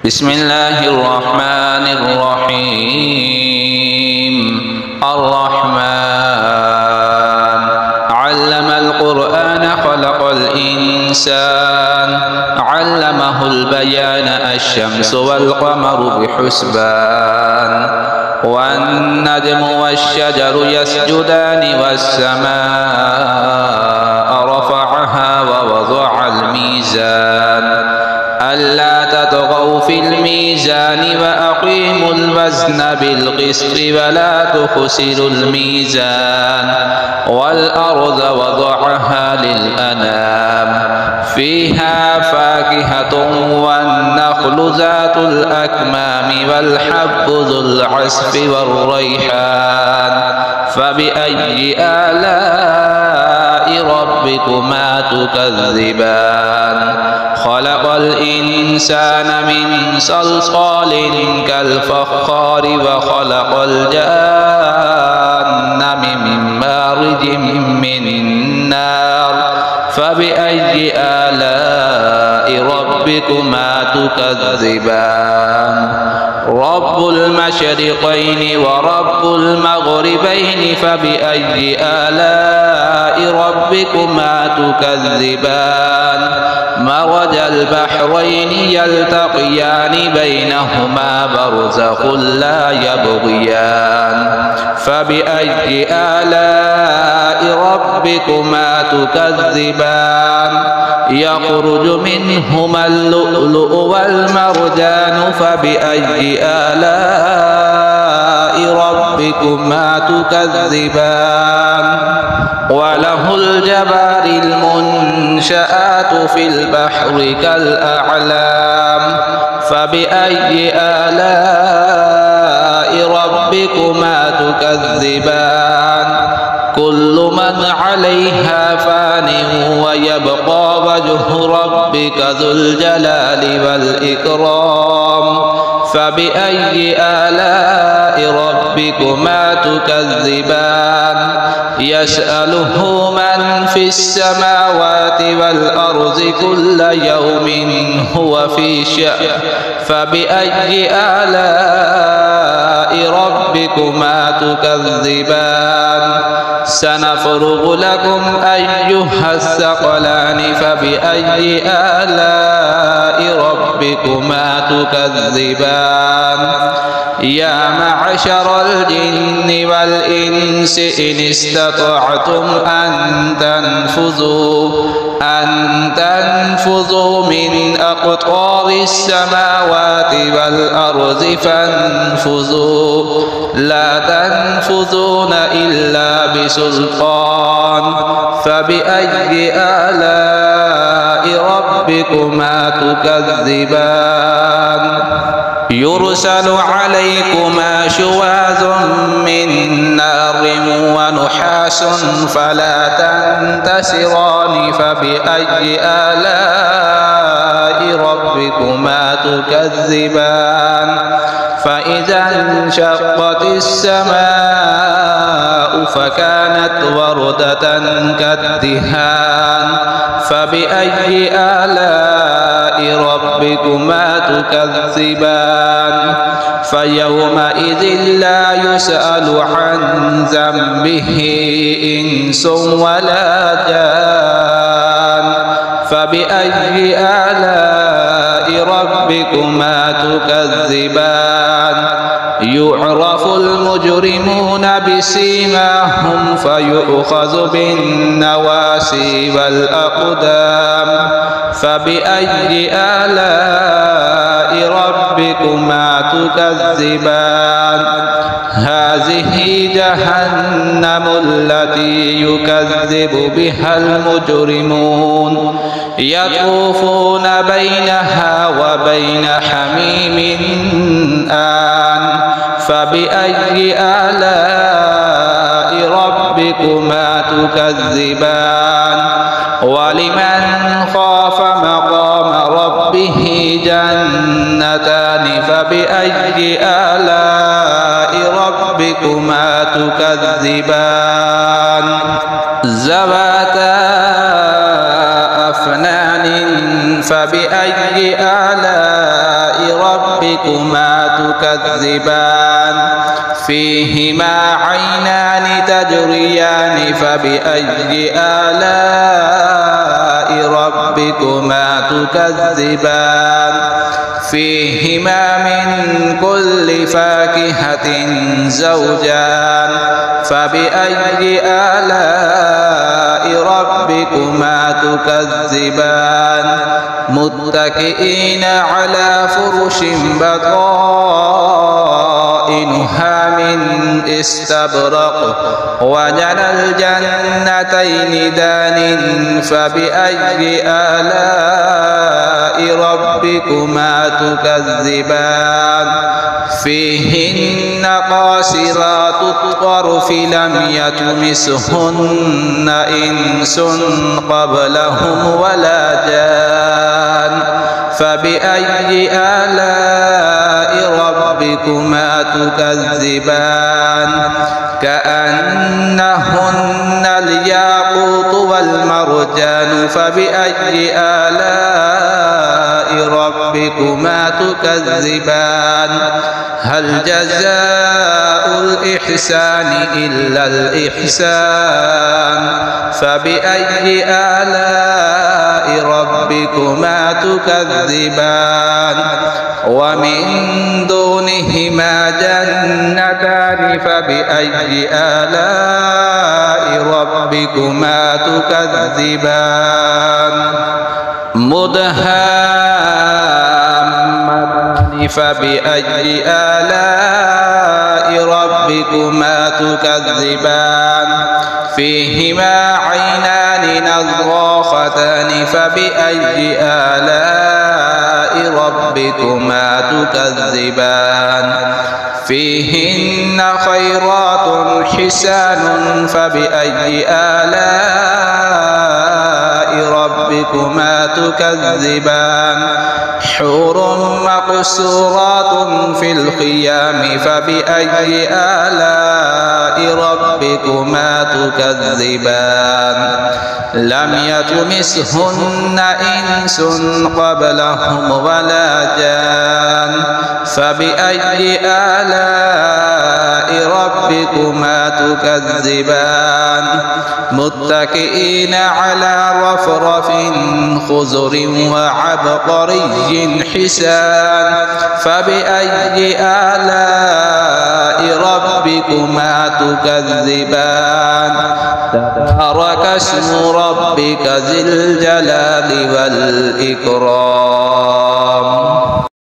بسم الله الرحمن الرحيم الرحمن علم القرآن خلق الإنسان علمه البيان الشمس والقمر بحسبان والنجم والشجر يسجدان والسماء رفعها ووضع الميزان ألا تطغوا في الميزان وأقيموا الوزن بالقسط ولا تخسروا الميزان والأرض وضعها للأنام فيها فاكهة والنخل ذات الأكمام والحب ذو العصف والريحان فبأي آلاء ربكما تكذبان خلق الإنسان من صلصال كالفخار وخلق الجان من مارج من نار فبأي آلاء ربكما تكذبان رب المشرقين ورب المغربين فبأي آلاء ربكما تكذبان مرج البحرين يلتقيان بينهما برزخ لا يبغيان فبأي آلاء ربكما تكذبان يخرج منهما اللؤلؤ والمرجان فبأي آلاء ربكما تكذبان وله الجوار المنشآت في البحر كالأعلام فبأي آلاء ربكما تكذبان كل من عليها فان ويبقى وجه ربك ذو الجلال والإكرام فبأي آلاء ربكما تكذبان يسأله من في السماوات والأرض كل يوم هو في شأن فبأي آلاء ربكما تكذبان سنفرغ لكم أيها الثقلان فبأي آلاء ربكما تكذبان يا معشر الجن والإنس إن استطعتم أن تنفذوا من أقطار السماوات والأرض فانفذوا لا تنفذون إلا بسلطان فبأي آلاء ربكما تكذبان يرسل عليكما شواظ من نار ونحاس فلا تنتصران فبأي آلاء ربكما تكذبان فإذا انشقت السماء فكانت وردة كالدهان فبأي آلاء ربكما تكذبان فيومئذ لا يسأل عن ذنبه إنس ولا جان فبأي آلاء ربكما تكذبان يعرف المجرمون بسيماهم فيؤخذ بالنواسي والأقدام فبأي آلاء ربكما تكذبان هذه جهنم التي يكذب بها المجرمون يطوفون بينها وبين حميم آن فبأي آلاء ربكما تكذبان ولمن خاف مقام ربه جنتان فبأي آلاء ربكما تكذبان ذواتا أفنان فبأي آلاء ربكما تكذبان فيهما عينان تجريان فبأي آلاء ربكما تكذبان فيهما من كل فاكهة زوجان فبأي آلاء ربكما تكذبان متكئين على فرش بطائنها من استبرق وجنى الجنتين دان فبأي آلاء ربكما تكذبان فيهن قاصرات الطرف لم يطمسهن إنس قبلهم ولا جان فبأي آلاء ربكما تكذبان كأنهن الياقوت والمرجان فبأي آلاء ربكما تكذبان هل جزاء الإحسان إلا الإحسان فبأي آلاء ربكما تكذبان ومن دونهما جنتان فبأي آلاء ربكما تكذبان مدهامتان فبأي آلاء ربكما تكذبان فيهما عينان نضاختان فبأي آلاء ربكما تكذبان فيهن خيرات حسان فبأي آلاء ربكما تكذبان حور مقصورات في الخيام فبأي آلاء ربكما تكذبان لم يطمسهن إنس قبلهم ولا جان فبأي آلاء ربكما تكذبان متكئين على رفرف خضر وعبقري حسان فبأي آلاء ربكما تكذبان تبارك اسم ربك ذي الجلال والإكرام